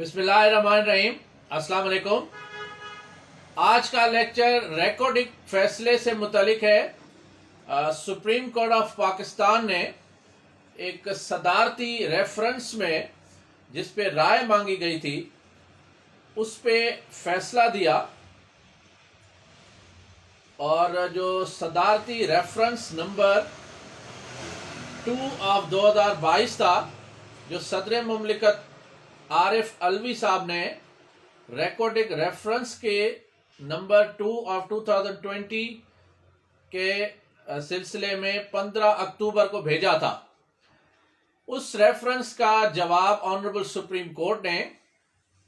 بسم اللہ الرحمن الرحیم۔ السلام علیکم۔ آج کا لیکچر ریکارڈنگ فیصلے سے متعلق ہے۔ سپریم کورٹ آف پاکستان نے ایک صدارتی ریفرنس میں جس پہ رائے مانگی گئی تھی اس پہ فیصلہ دیا، اور جو صدارتی ریفرنس نمبر 2/2022 تھا، جو صدر مملکت عارف علوی صاحب نے ریکارڈنگ ریفرنس کے نمبر 2/2020 کے سلسلے میں 15 اکتوبر کو بھیجا تھا، اس ریفرنس کا جواب آنریبل سپریم کورٹ نے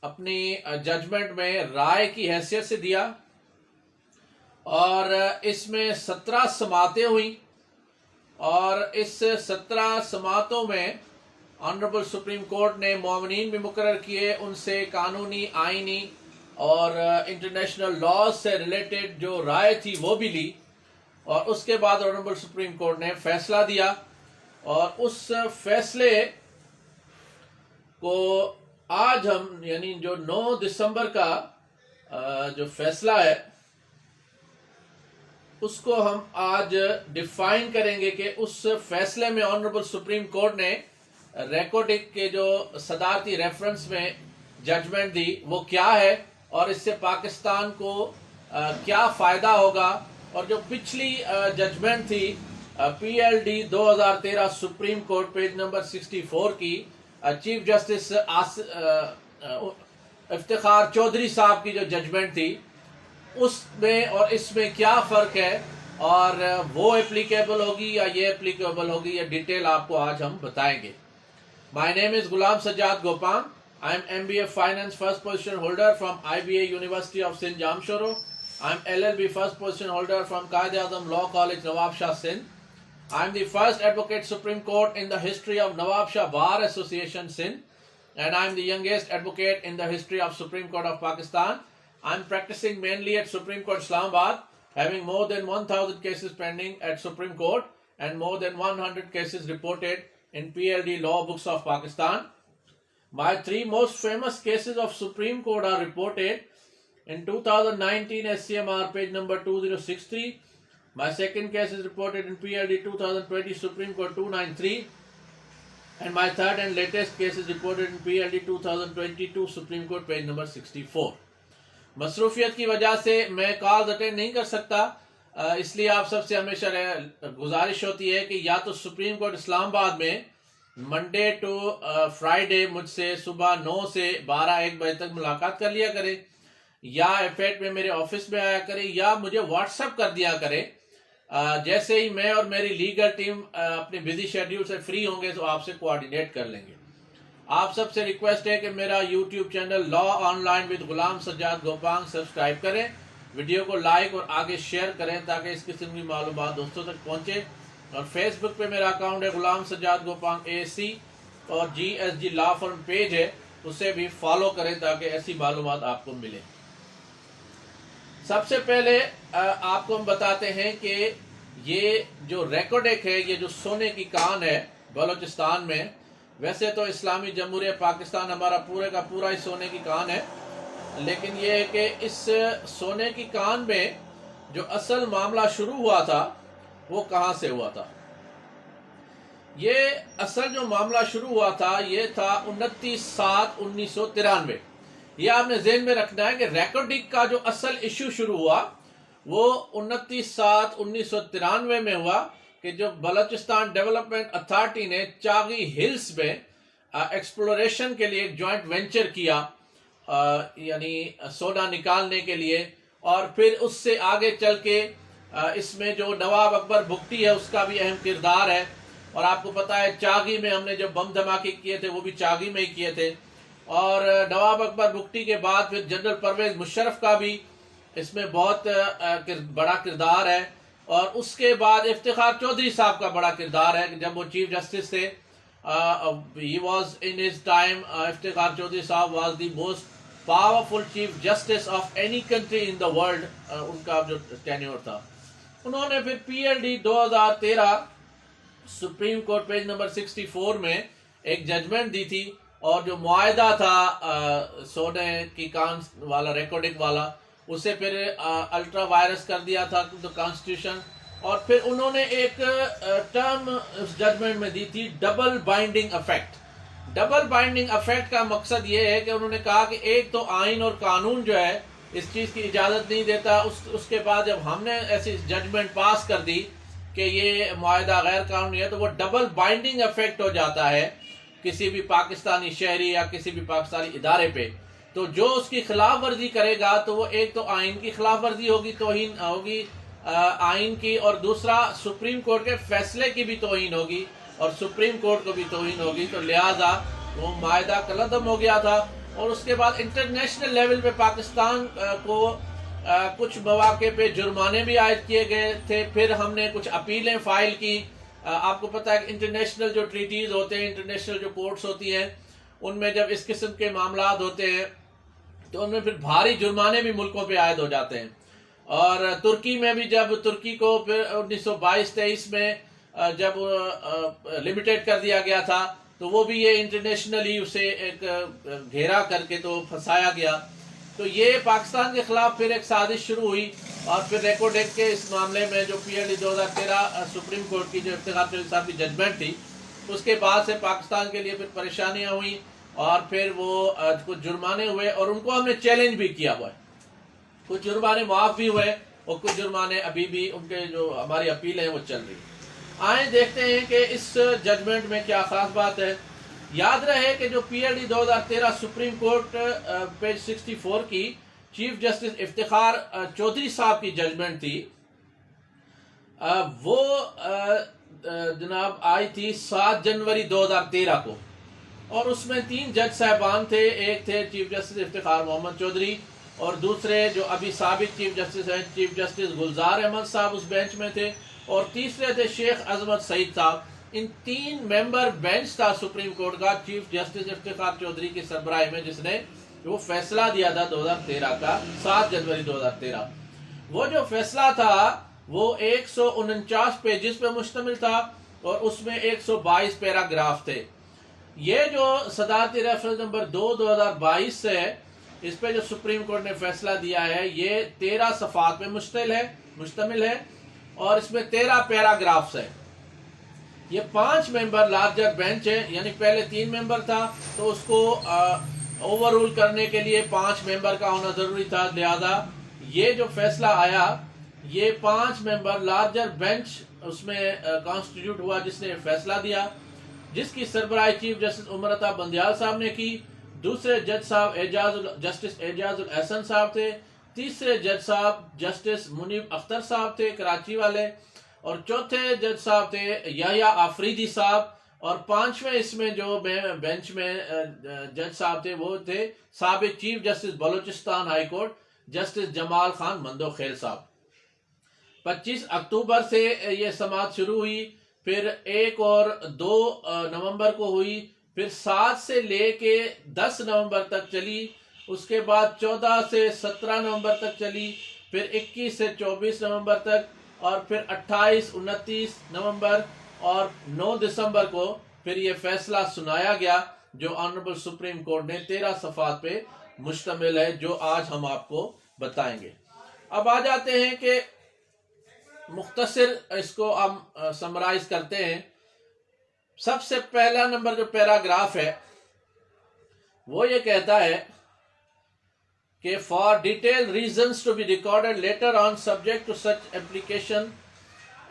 اپنی ججمنٹ میں رائے کی حیثیت سے دیا، اور اس میں 17 سماعتیں ہوئیں، اور اس 17 سماعتوں میں آنریبل سپریم کورٹ نے معاونین بھی مقرر کیے، ان سے قانونی، آئینی اور انٹرنیشنل لاز سے ریلیٹڈ جو رائے تھی وہ بھی لی، اور اس کے بعد آنریبل سپریم کورٹ نے فیصلہ دیا، اور اس فیصلے کو آج ہم یعنی جو 9 دسمبر کا جو فیصلہ ہے اس کو ہم آج ڈیفائن کریں گے کہ اس فیصلے میں آنریبل سپریم کورٹ نے ریکارڈنگ کے جو صدارتی ریفرنس میں ججمنٹ دی وہ کیا ہے، اور اس سے پاکستان کو کیا فائدہ ہوگا۔ اور جو پچھلی ججمنٹ تھی PLD 2013 supreme court page number 64 کی چیف جسٹس افتخار چودھری صاحب کی جو ججمنٹ تھی، اس میں اور اس میں کیا فرق ہے، اور وہ اپلیکیبل ہوگی یا یہ اپلیکیبل ہوگی، یہ ڈیٹیل آپ کو آج ہم بتائیں گے۔ My name is Ghulam Sajjad Gopang. I am MBA Finance first position holder from IBA University of Sindh Jamshoro. I am LLB first position holder from Quaid-e-Azam Law College, Nawab Shah, Sindh. I am the first advocate Supreme Court in the history of Nawab Shah Bar Association, Sindh, and I am the youngest advocate in the history of Supreme Court of Pakistan. I am practicing mainly at Supreme Court Islamabad, having more than 1,000 cases pending at Supreme Court and more than 100 cases reported in PLD law books of Pakistan. My 3 most famous cases of Supreme Court are reported in 2019 SCMR page number 2063. My second case is reported in PLD 2020 Supreme Court 293. And my third and latest case is reported in PLD 2022 Supreme Court page number 64. مصروفیت کی وجہ سے میں calls attend نہیں کر سکتا، اس لیے آپ سب سے ہمیشہ گزارش ہوتی ہے کہ یا تو سپریم کورٹ اسلام آباد میں منڈے ٹو فرائیڈے مجھ سے صبح 9 سے 12-1 بجے تک ملاقات کر لیا کرے، یا ایفیٹ میں میرے آفس میں آیا کرے، یا مجھے واٹس ایپ کر دیا کرے۔ جیسے ہی میں اور میری لیگل ٹیم اپنے بزی شیڈیول سے فری ہوں گے تو آپ سے کوآرڈینیٹ کر لیں گے۔ آپ سب سے ریکویسٹ ہے کہ میرا YouTube channel law on line with Ghulam Sajjad Gopang subscribe کریں، ویڈیو کو لائک اور آگے شیئر کریں تاکہ اس قسم کی معلومات دوستوں تک پہنچے، اور فیس بک پہ میرا اکاؤنٹ ہے غلام سجاد گوپانگ ASC، اور GSG لا فرم پیج ہے، اسے بھی فالو کریں تاکہ ایسی معلومات آپ کو ملے۔ سب سے پہلے آپ کو ہم بتاتے ہیں کہ یہ جو ریکارڈنگ ہے، یہ جو سونے کی کان ہے بلوچستان میں، ویسے تو اسلامی جمہوریہ پاکستان ہمارا پورے کا پورا ہی سونے کی کان ہے، لیکن یہ ہے کہ اس سونے کی کان میں جو اصل معاملہ شروع ہوا تھا وہ کہاں سے ہوا تھا۔ یہ اصل جو معاملہ شروع ہوا تھا یہ تھا 29/7/1993۔ یہ آپ نے ذہن میں رکھنا ہے کہ ریکارڈنگ کا جو اصل ایشو شروع ہوا وہ 29/7/1993 میں ہوا، کہ جو بلوچستان ڈیولپمنٹ اتھارٹی نے چاغی ہلز میں ایکسپلوریشن کے لیے ایک جوائنٹ وینچر کیا، یعنی سونا نکالنے کے لیے، اور پھر اس سے آگے چل کے اس میں جو نواب اکبر بگٹی ہے اس کا بھی اہم کردار ہے، اور آپ کو پتا ہے چاغی میں ہم نے جو بم دھماکے کیے تھے وہ بھی چاغی میں ہی کیے تھے، اور نواب اکبر بگٹی کے بعد پھر جنرل پرویز مشرف کا بھی اس میں بہت بڑا کردار ہے، اور اس کے بعد افتخار چودھری صاحب کا بڑا کردار ہے کہ جب وہ چیف جسٹس تھے، he was in his time Iftikhar Chaudhry صاحب was the most powerful chief justice of any country in the world، ان کا جو ٹینیور تھا۔ انہوں نے پھر PLD 2013 supreme court page number 64 میں ایک ججمنٹ دی تھی، اور جو معاہدہ تھا سونے کی کان والا ریکارڈنگ والا اسے پھر الٹرا وائرس کر دیا تھا کانسٹیٹیوشن. اور پھر انہوں نے ایک ٹرم اس ججمنٹ میں دی تھی double binding effect. Double binding effect کا مقصد یہ ہے کہ انہوں نے کہا کہ ایک تو آئین اور قانون جو ہے اس چیز کی اجازت نہیں دیتا. اس کے بعد جب ہم نے ایسی ججمنٹ پاس کر دی کہ یہ معاہدہ غیر قانونی ہے تو وہ ڈبل بائنڈنگ افیکٹ ہو جاتا ہے کسی بھی پاکستانی شہری یا کسی بھی پاکستانی ادارے پہ. تو جو اس کی خلاف ورزی کرے گا تو وہ ایک تو آئین کی خلاف ورزی ہوگی، توہین ہوگی آئین کی، اور دوسرا سپریم کورٹ کے فیصلے کی بھی توہین ہوگی اور سپریم کورٹ کو بھی توہین ہوگی. تو لہٰذا وہ معاہدہ کالعدم ہو گیا تھا. اور اس کے بعد انٹرنیشنل لیول پہ پاکستان کو کچھ مواقع پہ جرمانے بھی عائد کیے گئے تھے. پھر ہم نے کچھ اپیلیں فائل کی. آپ کو پتہ ہے کہ انٹرنیشنل جو ٹریٹیز ہوتے ہیں، انٹرنیشنل جو کورٹس ہوتی ہیں، ان میں جب اس قسم کے معاملات ہوتے ہیں تو ان میں پھر بھاری جرمانے بھی ملکوں پہ عائد ہو جاتے ہیں. اور ترکی میں بھی جب ترکی کو پھر 1922-23 میں جب لمیٹیڈ کر دیا گیا تھا تو وہ بھی یہ انٹرنیشنلی اسے ایک گھیرا کر کے تو پھنسایا گیا. تو یہ پاکستان کے خلاف پھر ایک سازش شروع ہوئی. اور پھر ریکارڈ ایکٹ کے اس معاملے میں جو P L D 2013 supreme court کی جو افتخار چودھری صاحب کی ججمنٹ تھی، اس کے بعد سے پاکستان کے لیے پھر پریشانیاں ہوئیں اور پھر وہ کچھ جرمانے ہوئے اور ان کو ہم نے چیلنج بھی کیا ہوا ہے. کچھ جرمانے معاف بھی ہوئے اور کچھ جرمانے ابھی بھی ان کے جو ہماری اپیل ہیں وہ چل رہی. آئیں دیکھتے ہیں کہ اس ججمنٹ میں کیا خاص بات ہے. یاد رہے کہ جو P L D 2013 supreme court page 64 کی چیف جسٹس افتخار چودھری صاحب کی ججمنٹ تھی، وہ جناب آئی تھی 7 جنوری 2013 کو. اور اس میں 3 جج صاحبان تھے. ایک تھے چیف جسٹس افتخار محمد چودھری، اور دوسرے جو ابھی سابق چیف جسٹس ہیں چیف جسٹس گلزار احمد صاحب اس بینچ میں تھے، اور تیسرے تھے شیخ عظمت سعید صاحب. ان 3 ممبر بینچ تھا سپریم کورٹ کا چیف جسٹس افتخار چودھری کی سربراہی میں، جس نے وہ فیصلہ دیا تھا 2013 کا 7 جنوری 2013. وہ جو فیصلہ تھا وہ 149 پیجز پہ مشتمل تھا اور اس میں 122 پیراگراف تھے. یہ جو صدارتی ریفرنس نمبر 2/2022 ہے، اس پہ جو سپریم کورٹ نے فیصلہ دیا ہے، یہ 13 صفحات پہ مشتمل ہے اور اس میں 13 پیراگرافز ہیں. یہ 5 ممبر لارجر بینچ ہے، یعنی پہلے 3 ممبر تھا تو اس کو اوور رول کرنے کے لیے 5 ممبر کا ہونا ضروری تھا. لہذا یہ جو فیصلہ آیا، یہ 5 ممبر لارجر بینچ اس میں کانسٹیٹیوٹ ہوا جس نے فیصلہ دیا، جس کی سربراہی چیف جسٹس عمر عطا بندیال صاحب نے کی. دوسرے جج صاحب جسٹس اعجاز الاحسن صاحب تھے. تیسرے جج صاحب جسٹس منیب اختر صاحب تھے کراچی والے، اور چوتھے جج صاحب تھے یحییٰ آفریدی صاحب. اور 5ویں اس میں جو بینچ میں جج صاحب تھے وہ تھے سابق chief justice Balochistan high court justice Jamal Khan Mandokhail صاحب. 25 اکتوبر سے یہ سماعت شروع ہوئی، پھر 1 اور 2 نومبر کو ہوئی، پھر 7 سے لے کے 10 نومبر تک چلی. اس کے بعد 14 سے 17 نومبر تک چلی، پھر 21 سے 24 نومبر تک، اور پھر 28 29 نومبر اور 9 دسمبر کو پھر یہ فیصلہ سنایا گیا جو آنریبل سپریم کورٹ نے 13 صفحات پہ مشتمل ہے، جو آج ہم آپ کو بتائیں گے. اب آ جاتے ہیں کہ مختصر اس کو ہم سمرائز کرتے ہیں. سب سے پہلا نمبر جو پیراگراف ہے وہ یہ کہتا ہے کہ for detail reasons to be recorded later on subject to such application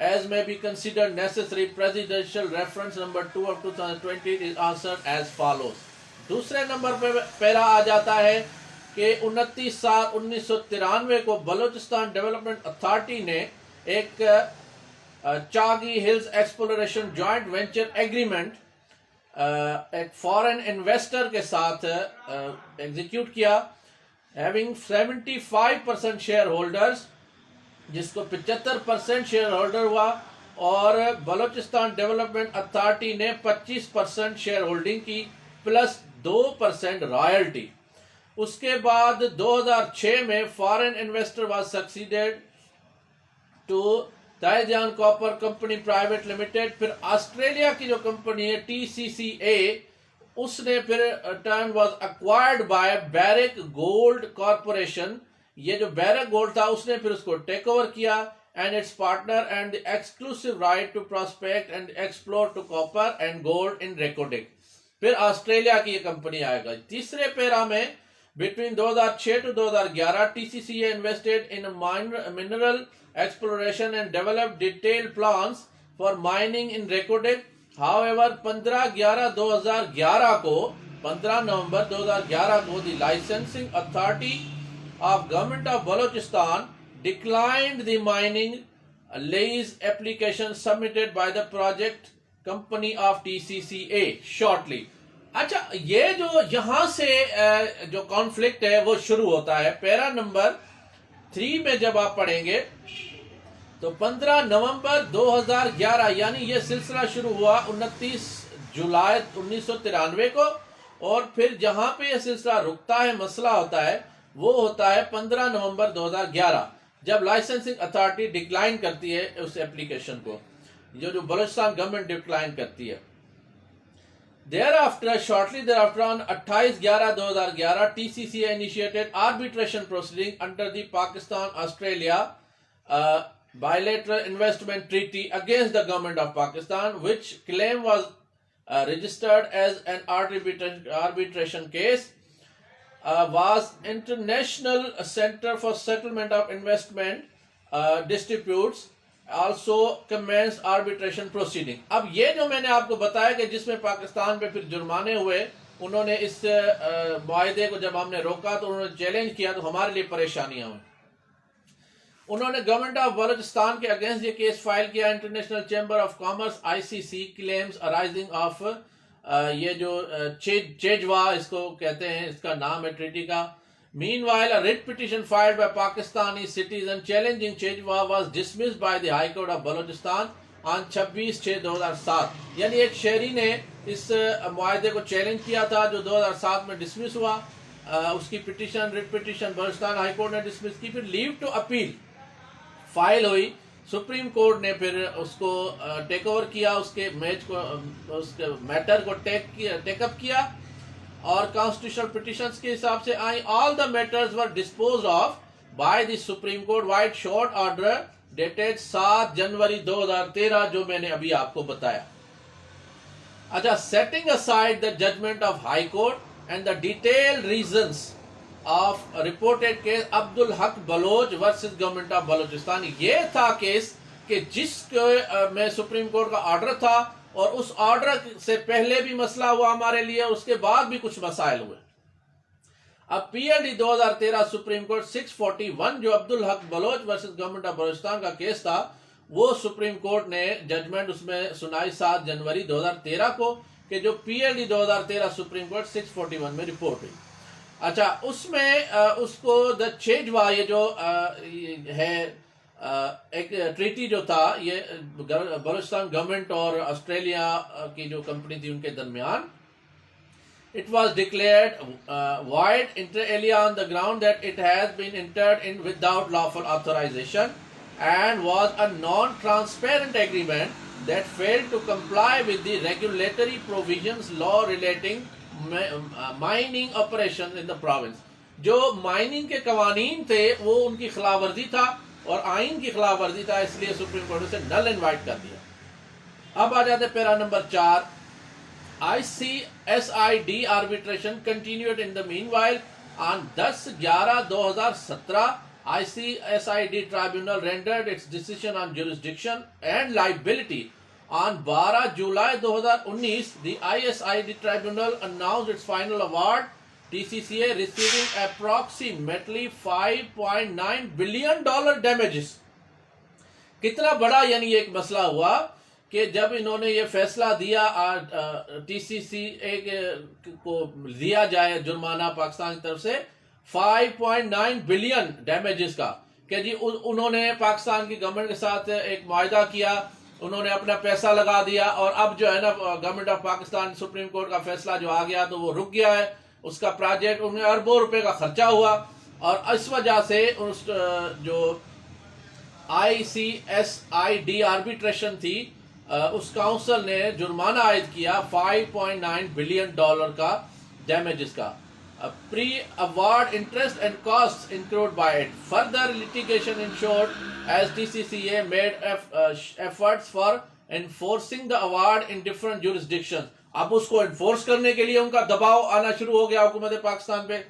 as may be considered necessary, presidential reference number 2 of 2020 is answered as follows. دوسرے نمبر پہ پیرا آ جاتا ہے کہ 29/7/1993 کو بلوچستان ڈیولپمنٹ اتھارٹی نے ایک Chagai hills exploration joint venture agreement ایک foreign investor کے ساتھ ایگزیکیوٹ کیا، having 75% شیئر ہولڈرز، جس کو 75% شیئر ہولڈر ہوا، اور بلوچستان ڈیولپمنٹ اتھارٹی نے 25% شیئر ہولڈنگ کی پلس 2% رائلٹی. اس کے بعد 2006 میں foreign investor was succeeded to Tethyan Copper Company Private Limited. پھر آسٹریلیا کی جو کمپنی ہے TCCA اس نے پھر turn was acquired by Barrick Gold Corporation. یہ جو بیرک گولڈ تھا اس نے پھر اس کو ٹیک اوور کیا and its partner and the exclusive right to prospect and explore to copper and gold in Reko Diq. پھر آسٹریلیا کی یہ کمپنی آئے گا. تیسرے پیرا میں between 2006 to 2011 TCCA invested in mineral exploration and developed detailed plans for mining in Reko Diq. However 15 نومبر 2011 کو the licensing authority of government of Balochistan declined the mining lease application submitted by the project company of TCCA shortly. اچھا یہ جو یہاں سے جو conflict ہے وہ شروع ہوتا ہے. پیرا نمبر 3 میں جب آپ پڑھیں گے تو 15 نومبر 2011 یعنی یہ سلسلہ شروع ہوا 29 جولائی 1993 کو, اور پھر جہاں پہ یہ سلسلہ رکتا ہے مسئلہ ہوتا ہے وہ ہوتا ہے 15 نومبر 2011 جب لائسنسنگ اتھارٹی ڈکلائن کرتی ہے اس ایپلیکیشن کو, جو بلوچستان گورنمنٹ ڈکلائن کرتی ہے. shortly thereafter on 28/11/2011 TCCA initiated arbitration proceeding under the Pakistan-Australia bilateral investment treaty against the government of Pakistan, which claim was registered as an arbitration case. Was International Center for Settlement of Investment Disputes also commenced arbitration proceeding. اب یہ جو میں نے آپ کو بتایا کہ جس میں پاکستان پہ پھر جرمانے ہوئے, انہوں نے اس معاہدے کو جب ہم نے روکا تو انہوں نے چیلنج کیا تو ہمارے لیے پریشانیاں ہوئیں. انہوں نے گورنمنٹ آف بلوچستان کے اگینسٹ یہ کیس فائل کیا. International chamber of commerce ICC claims arising of یہ جو چیجوا اس کو کہتے ہیں, اس کا نام ہے ٹریٹی کا. Meanwhile, a writ petition filed by Pakistani citizen challenging Chejwa was dismissed by the High Court of Balochistan on 26/6/2007. یعنی ایک شہری نے اس معاہدے کو چیلنج کیا تھا جو 2007 میں ڈسمس ہوا. اس کی پٹیشن رٹ پٹیشن بلوچستان ہائی کورٹ نے ڈسمس کی. پھر لیو ٹو اپیل فائل ہوئی. سپریم کورٹ نے پھر اس کو ٹیک اوور کیا, اس کے میٹر کو ٹیک اپ کیا, اور کانسٹیٹیوشنل پٹیشنز کے حساب سے آئیں. All the matters were disposed of by the Supreme Court vide short order dated 7 January 2013 جو میں نے ابھی آپ کو بتایا. اچھا, setting aside the judgment of High Court and the detail reasons of reported case Abdul Haq Baloch versus government of Balochistan. یہ تھا کیس کہ جس میں سپریم کورٹ کا آرڈر تھا, اور اس آرڈر سے پہلے بھی مسئلہ ہوا ہمارے لیے, اس کے بعد بھی کچھ مسائل ہوئے. اب PLD 2013 سپریم کورٹ 641 جو Abdul Haq Baloch versus government of Balochistan کا کیس تھا, وہ سپریم کورٹ نے ججمنٹ اس میں سنائی 7 جنوری 2013 کو, کہ جو PLD 2013 سپریم کورٹ 641 میں رپورٹ ہوئی. اچھا, اس میں اس کو دا چیجوا یہ جو ہے ایک ٹریٹی جو تھا, یہ بلوچستان گورنمنٹ اور آسٹریلیا کی جو کمپنی تھی ان کے درمیان, it was declared void inter alia on the ground that it has been entered in without lawful authorization and was a non-transparent agreement that failed to comply with the regulatory provisions law relating mining operations in the province. جو mining کے قوانین تھے وہ ان کی خلاف ورزی تھا اور آئین کی خلاف ورزی تھا, اس لیے سپریم کورٹ نے اسے نل انوائٹ کر دیا. اب آ جاتے پیرا number 4. ICSID arbitration continued in the meanwhile. On 10/11/2017 ICSID tribunal rendered its decision on jurisdiction and liability. On 12 July 2019 the ICSID tribunal announced its final award, TCCA receiving approximately $5.9 billion damages. کتنا بڑا یعنی ایک مسئلہ ہوا کہ جب انہوں نے یہ فیصلہ دیا TCCA کو دیا جائے جرمانہ پاکستان کی طرف سے 5.9 بلین ڈیمیجز کا, کہ جی انہوں نے پاکستان کی گورنمنٹ کے ساتھ ایک معاہدہ کیا, انہوں نے اپنا پیسہ لگا دیا, اور اب جو ہے نا government of Pakistan supreme court کا فیصلہ جو آ گیا تو وہ رک گیا ہے. اس کا پروجیکٹ انہیں اربوں روپے کا خرچہ ہوا, اور اس وجہ سے اس جو ICSID آربیٹریشن تھی اس کاؤنسل نے جرمانہ عائد کیا $5.9 بلین کا ڈیمیجز کا. Pre-award interest and costs incurred by it. Further litigation ensued as TCCA made efforts for enforcing the award in different jurisdictions. اب اس کو انفورس کرنے کے لیے ان کا دباؤ آنا شروع ہو گیا حکومت پاکستان پہ.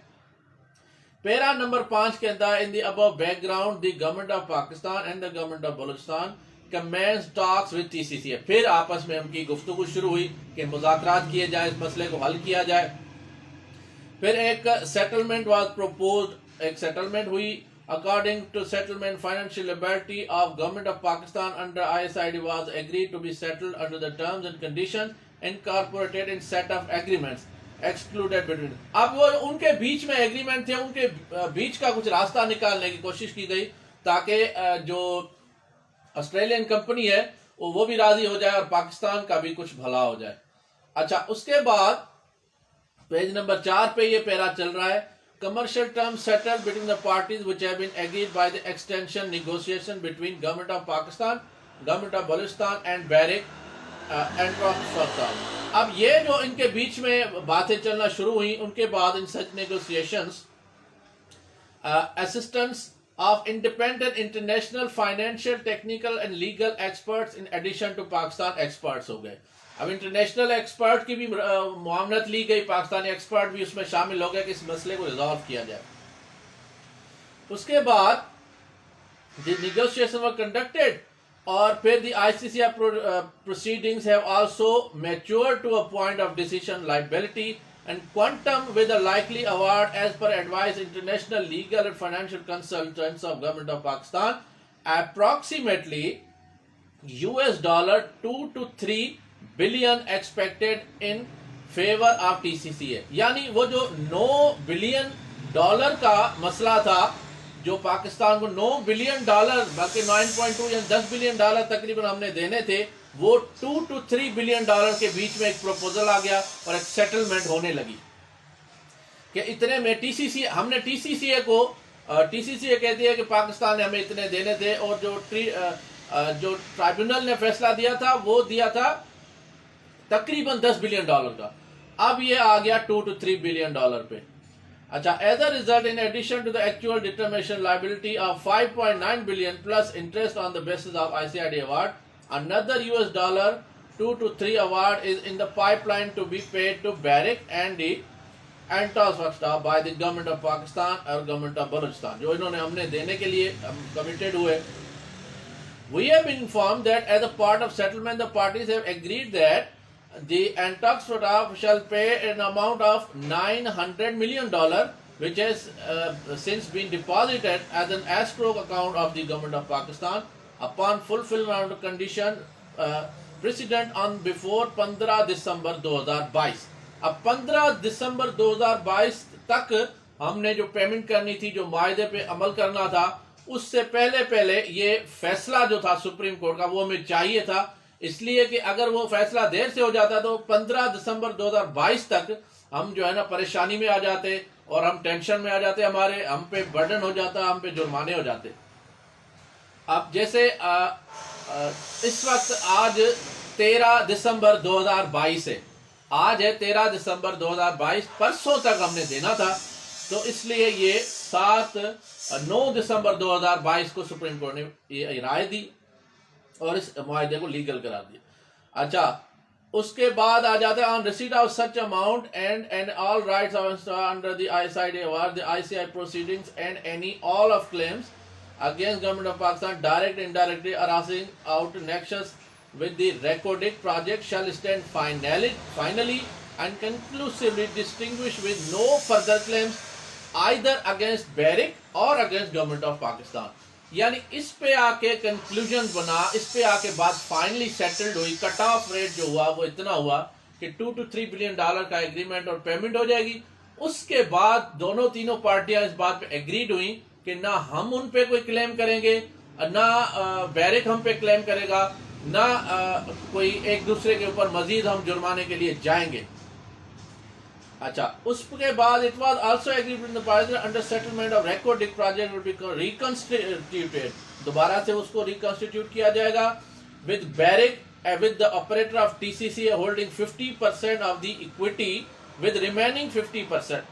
پیرا نمبر 5 کے اندر in the above background the government of Pakistan and the government of Balochistan commenced talks with TCCA. پھر آپس میں ان کی گفتگو شروع ہوئی کہ مذاکرات کیے جائے, اس مسئلے کو حل کیا جائے. پھر ایک سیٹلمنٹ واز پروپوزڈ, ایک سیٹلمنٹ ہوئی. According to settlement, financial liability of government of Pakistan under ISID was agreed to be settled under the terms and conditions incorporated in set of agreements excluded between. اب وہ ان کے بیچ میں agreement تھے, ان کے بیچ کا کچھ راستہ نکالنے کی کوشش کی گئی تاکہ جو آسٹریلین کمپنی ہے وہ بھی راضی ہو جائے اور پاکستان کا بھی کچھ بھلا ہو جائے. اچھا, اس کے بعد پیج نمبر 4 پہ یہ پیرا چل رہا ہے. Commercial terms settled between the parties which have been agreed by the extension negotiation between Government of Pakistan, Government of Balochistan and Barrick and Pakistan. اب یہ جو ان کے بیچ میں باتیں چلنا شروع ہوئی, ان کے بعد ان such negotiations assistance of independent international financial, technical and legal experts in addition to Pakistan experts ہو گئے. اب انٹرنیشنل ایکسپرٹ کی بھی معاونت لی گئی, پاکستانی ایکسپرٹ بھی اس میں شامل ہو گئے کہ اس مسئلے کو ریزالو کیا جائے. اس کے بعد the negotiations were conducted اور پھر the ICCI proceedings have also matured to a point of decision liability and quantum with a likely award as per advice international legal and financial consultants of Government of Pakistan approximately $2 to 3 billion expected in favor of TCCA. یعنی وہ جو $9 billion کا مسئلہ تھا, جو پاکستان کو $9 billion بلکہ 9.2 یا $10 بلین تقریباً ہم نے دینے تھے, وہ $2 to 3 بلین کے بیچ میں ایک پروپوزل آ گیا اور ایک سیٹلمنٹ ہونے لگی کہ اتنے میں ہم نے TCCA کہتی ہے کہ پاکستان نے ہمیں اتنے دینے تھے, اور جو ٹرائبیونل نے فیصلہ دیا تھا وہ دیا تھا تقریباً $10 بلین کا. اب یہ آ گیا $2 to 3 بلین پہ. اچھا, as a result, in addition to the actual determination liability of $5.9 billion plus interest on the basis of ICID award, another $2 to 3 award is in the pipeline to be paid to Barrick and the Antofagasta by the government of Pakistan اور government of Balochistan, جو انہوں نے ہم نے دینے کے لیے committed ہوئے. We have been informed that as a part of settlement, the parties have agreed that the Antofagasta shall pay an amount of $900 million, which has since been deposited as an escrow account of the government of Pakistan upon fulfillment of the condition precedent on before 15 دسمبر 2022. اب 15 دسمبر 2022 تک ہم نے جو payment کرنی تھی, جو معاہدے پہ عمل کرنا تھا, اس سے پہلے یہ فیصلہ جو تھا سپریم کورٹ کا وہ ہمیں چاہیے تھا, اس لیے کہ اگر وہ فیصلہ دیر سے ہو جاتا تو 15 دسمبر 2022 تک ہم جو ہے نا پریشانی میں آ جاتے اور ہم ٹینشن میں آ جاتے, ہم پہ برڈن ہو جاتا, ہم پہ جرمانے ہو جاتے. اب جیسے اس وقت آج 13 دسمبر 2022 ہے, آج ہے 13 دسمبر 2022, پرسوں تک ہم نے دینا تھا, تو اس لیے یہ 9 دسمبر 2022 کو سپریم کورٹ نے یہ رائے دی اور اس معاہدے کو لیگل قرار دیا. اچھا, اس کے بعد آ جاتا ہے on receipt of such amount and all rights under the ICID award, the ICI proceedings and any all of claims against government of Pakistan direct and indirectly arising out nexus with the Recodic project shall stand finally and conclusively distinguished with no further claims either against Barrick or against government of Pakistan. یعنی اس پہ آ کے conclusion بنا, اس پہ آ کے بات finally settled ہوئی. Cut off rate جو ہوا وہ اتنا ہوا کہ $2 to 3 بلین کا ایگریمنٹ اور پیمنٹ ہو جائے گی. اس کے بعد تینوں پارٹیاں اس بات پہ ایگریڈ ہوئیں کہ نہ ہم ان پہ کوئی کلیم کریں گے, نہ بیرک ہم پہ کلیم کرے گا, نہ کوئی ایک دوسرے کے اوپر مزید ہم جرمانے کے لیے جائیں گے. اچھا, اس کے بعد it was also agreed in the parties under settlement of Recodic project will be reconstituted, دوبارہ سے اس کو reconstitute کیا جائے گا with Barrick with the operator of TCCA holding 50% of the equity with remaining 50%.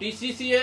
TCCA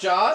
4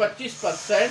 25%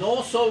$900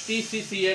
TCCA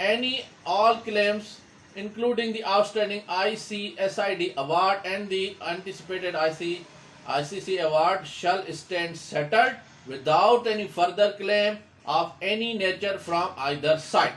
any all claims including the outstanding ICSID award and the anticipated ICC award shall stand settled without any further claim of any nature from either side।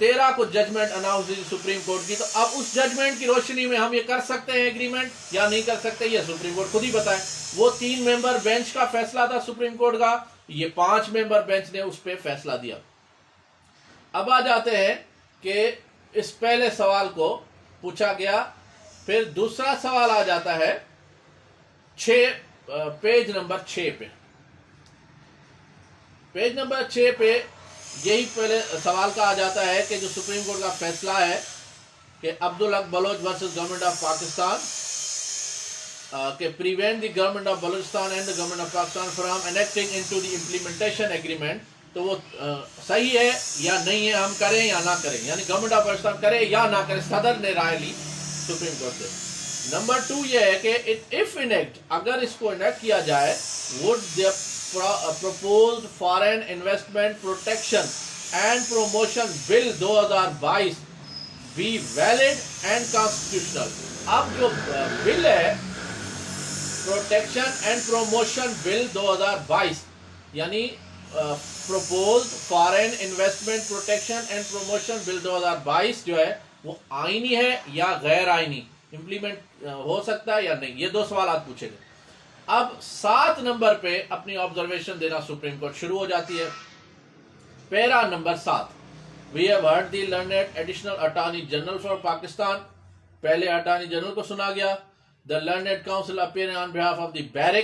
13 کو judgment announce ہوئی supreme court کی. تو اب اس judgment کی روشنی میں ہم یہ کر سکتے ہیں ایگریمنٹ یا نہیں کر سکتے, یہ سپریم کورٹ خود ہی بتائے. وہ 3 ممبر بینچ کا فیصلہ تھا سپریم کورٹ کا, یہ 5 ممبر بینچ نے اس پہ فیصلہ دیا. اب آ جاتے ہیں کہ اس پہلے سوال کو پوچھا گیا. پھر دوسرا سوال آ جاتا ہے پیج نمبر 6 پہ. پیج نمبر 6 پہ یہی پہلے سوال کا آ جاتا ہے کہ جو سپریم کورٹ کا فیصلہ ہے کہ Abdul Haq Baloch versus government of Pakistan کہ prevent the government of Balochistan and the government of Pakistan from enacting into the implementation agreement, تو وہ صحیح ہے یا نہیں ہے, ہم کریں یا نہ کریں, یعنی گورنمنٹ آف پاکستان کرے یا نہ کرے. صدر نے رائے لی سپریم کورٹ سے. نمبر 2 یہ ہے کہ اف انیکٹ, اگر اس کو انیکٹ کیا جائے, would the proposed foreign investment protection and promotion bill 2022 be valid and constitutional. اب جو بل ہے پروٹیکشن اینڈ پروموشن بل 2022 یعنی proposed foreign investment protection and promotion bill 2022 جو ہے وہ آئینی ہے یا غیر آئینی, امپلیمنٹ ہو سکتا ہے یا نہیں, یہ 2 سوالات پوچھے گئے. اب 7 نمبر پہ اپنی آبزرویشن دینا سپریم کورٹ شروع ہو جاتی ہے. Para number 7, we have heard the learned additional attorney general for Pakistan. پہلے اٹارنی جنرل کو سنا گیا. The learned counsel appearing on behalf of the barrack